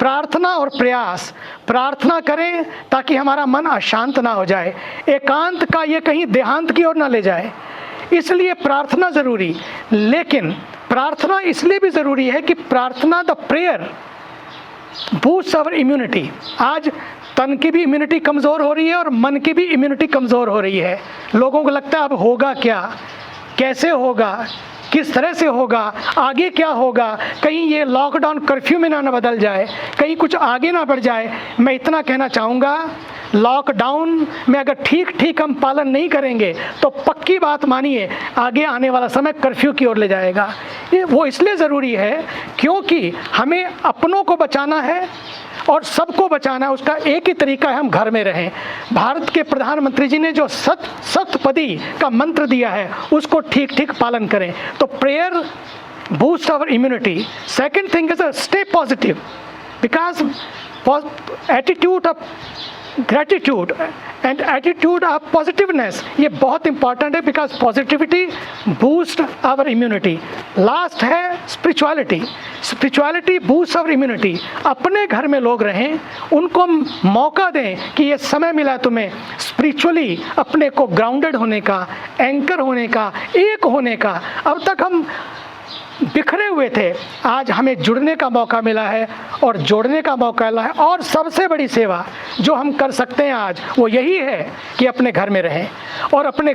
प्रार्थना और प्रयास। प्रार्थना करें ताकि हमारा मन अशांत ना हो जाए, एकांत का ये कहीं देहांत की ओर ना ले जाए, इसलिए प्रार्थना ज़रूरी। लेकिन प्रार्थना इसलिए भी ज़रूरी है कि प्रार्थना, the prayer boost our immunity. आज तन की भी इम्यूनिटी कमज़ोर हो रही है और मन की भी इम्यूनिटी कमज़ोर हो रही है। लोगों को लगता है अब होगा क्या, कैसे होगा, किस तरह से होगा, आगे क्या होगा, कहीं ये लॉकडाउन कर्फ्यू में ना बदल जाए, कहीं कुछ आगे ना बढ़ जाए। मैं इतना कहना चाहूँगा, लॉकडाउन में अगर ठीक ठीक हम पालन नहीं करेंगे तो पक्की बात मानिए आगे आने वाला समय कर्फ्यू की ओर ले जाएगा। वो इसलिए ज़रूरी है क्योंकि हमें अपनों को बचाना है और सबको बचाना है। उसका एक ही तरीका है, हम घर में रहें। भारत के प्रधानमंत्री जी ने जो सप्तपदी का मंत्र दिया है उसको ठीक ठीक पालन करें। तो prayer boost our immunity. Second thing is stay positive, because attitude of gratitude and attitude of positiveness ये बहुत इंपॉर्टेंट है, because positivity boost our immunity. Last है spirituality. Spirituality boost our immunity. अपने घर में लोग रहें, उनको मौका दें कि ये समय मिला तुम्हें स्पिरिचुअली अपने को ग्राउंडेड होने का, एंकर होने का, एक होने का। अब तक हम बिखरे हुए थे, आज हमें जुड़ने का मौका मिला है और जोड़ने का मौका मिला है। और सबसे बड़ी सेवा जो हम कर सकते हैं आज वो यही है कि अपने घर में रहें। और अपने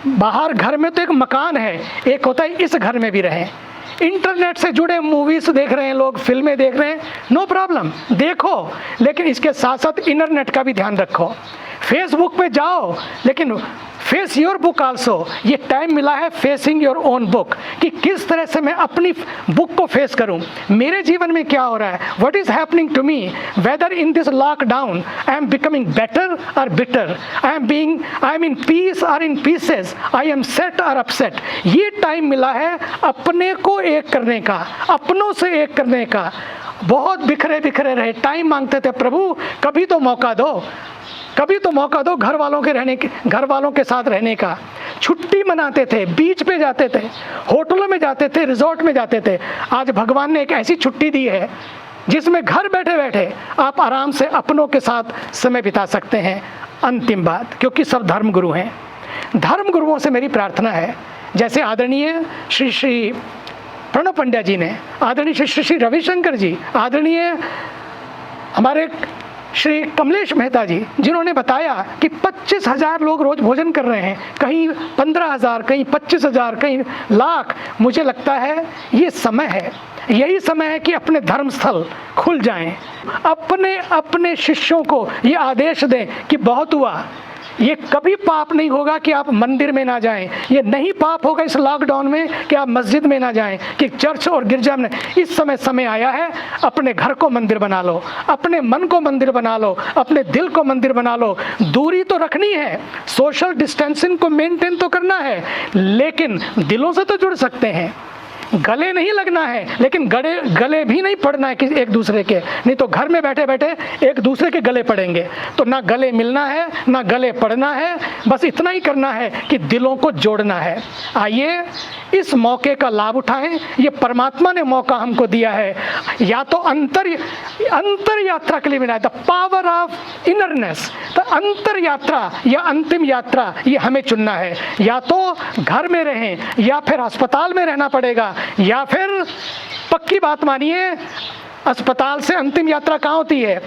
बाहर घर में तो एक मकान है, एक होता है इस घर में भी रहें। इंटरनेट से जुड़े मूवीज़ देख रहे हैं लोग, फिल्में देख रहे हैं, नो प्रॉब्लम, देखो, लेकिन इसके साथ साथ इंटरनेट का भी ध्यान रखो। फेसबुक पे जाओ, लेकिन फेस योर बुक आल्सो। ये टाइम मिला है फेसिंग योर ओन बुक, कि किस तरह से मैं अपनी बुक को फेस करूं। मेरे जीवन में क्या हो रहा है, what is happening to me, whether in this lockdown I am becoming better और bitter, I am in peace और in pieces, I am set और अपसेट। ये टाइम मिला है अपने को एक करने का, अपनों से एक करने का। बहुत बिखरे बिखरे रहे, टाइम मांगते थे, प्रभु कभी तो मौका दो, कभी तो मौका दो घर वालों के साथ रहने का। छुट्टी मनाते थे, बीच पे जाते थे, होटलों में जाते थे, रिजॉर्ट में जाते थे। आज भगवान ने एक ऐसी छुट्टी दी है जिसमें घर बैठे बैठे आप आराम से अपनों के साथ समय बिता सकते हैं। अंतिम बात, क्योंकि सब धर्मगुरु हैं, धर्मगुरुओं से मेरी प्रार्थना है, जैसे आदरणीय श्री प्रणव पंड्या जी ने, आदरणीय श्री रविशंकर जी, आदरणीय हमारे श्री कमलेश मेहता जी, जिन्होंने बताया कि 25,000 लोग रोज भोजन कर रहे हैं, कहीं 15,000, कहीं 25,000, कहीं लाख। मुझे लगता है ये समय है, यही समय है कि अपने धर्मस्थल खुल जाएं, अपने अपने शिष्यों को ये आदेश दें कि बहुत हुआ। ये कभी पाप नहीं होगा कि आप मंदिर में ना जाएं, ये नहीं पाप होगा इस लॉकडाउन में कि आप मस्जिद में ना जाएं, कि चर्च और गिरजा में। इस समय आया है, अपने घर को मंदिर बना लो, अपने मन को मंदिर बना लो, अपने दिल को मंदिर बना लो। दूरी तो रखनी है, सोशल डिस्टेंसिंग को मेंटेन तो करना है, लेकिन दिलों से तो जुड़ सकते हैं। गले नहीं लगना है, लेकिन गले भी नहीं पड़ना है किसी एक दूसरे के, नहीं तो घर में बैठे बैठे एक दूसरे के गले पड़ेंगे। तो ना गले मिलना है, ना गले पड़ना है, बस इतना ही करना है कि दिलों को जोड़ना है। आइए इस मौके का लाभ उठाएं, ये परमात्मा ने मौका हमको दिया है। या तो अंतर यात्रा के लिए मिला है, द पावर ऑफ इनरनेस, तो अंतर यात्रा या अंतिम यात्रा ये हमें चुनना है। या तो घर में रहें, या फिर अस्पताल में रहना पड़ेगा, या फिर पक्की बात मानिए अस्पताल से अंतिम यात्रा कहाँ होती है,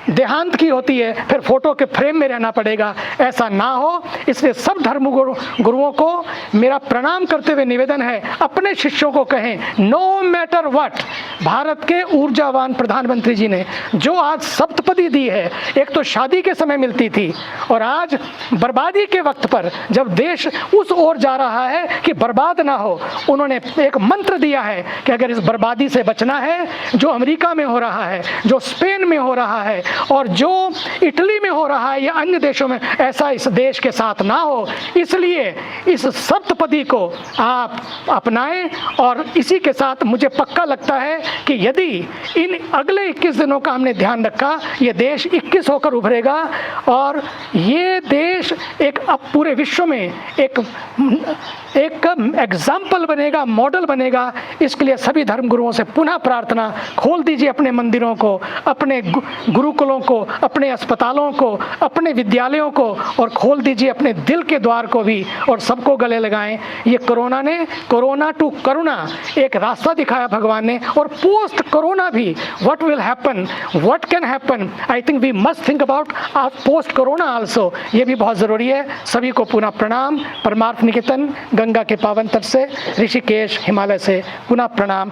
देहांत की होती है, फिर फोटो के फ्रेम में रहना पड़ेगा। ऐसा ना हो, इसलिए सब धर्म गुरुओं को मेरा प्रणाम करते हुए निवेदन है, अपने शिष्यों को कहें, नो मैटर व्हाट। भारत के ऊर्जावान प्रधानमंत्री जी ने जो आज सप्तपदी दी है, एक तो शादी के समय मिलती थी, और आज बर्बादी के वक्त पर जब देश उस ओर जा रहा है कि बर्बाद ना हो, उन्होंने एक मंत्र दिया है कि अगर इस बर्बादी से बचना है, जो अमेरिका में हो रहा है, जो स्पेन में हो रहा है, और जो इटली में हो रहा है या अन्य देशों में, ऐसा इस देश के साथ ना हो। इसलिए इस सप्तपदी को आप अपनाएं और इसी के साथ मुझे पक्का लगता है कि यदि इन अगले 21 दिनों का हमने ध्यान रखा, ये देश 21 होकर उभरेगा और ये देश एक अब पूरे विश्व में एक एग्जाम्पल बनेगा, मॉडल बनेगा। इसके लिए सभी धर्मगुरुओं से पुनः प्रार्थना, खोल दीजिए अपने मंदिरों को, अपने गुरुकुलों को, अपने अस्पतालों को, अपने विद्यालयों को, और खोल दीजिए अपने दिल के द्वार को भी, और सबको गले लगाएं। ये कोरोना टू करुणा एक रास्ता दिखाया भगवान ने, और पोस्ट कोरोना भी what will happen, what can happen, I think we must think about post corona also. ये भी बहुत ज़रूरी है। सभी को पुनः प्रणाम। परमार्थ निकेतन, गंगा के पावन तट से, ऋषिकेश हिमालय से पुनः प्रणाम।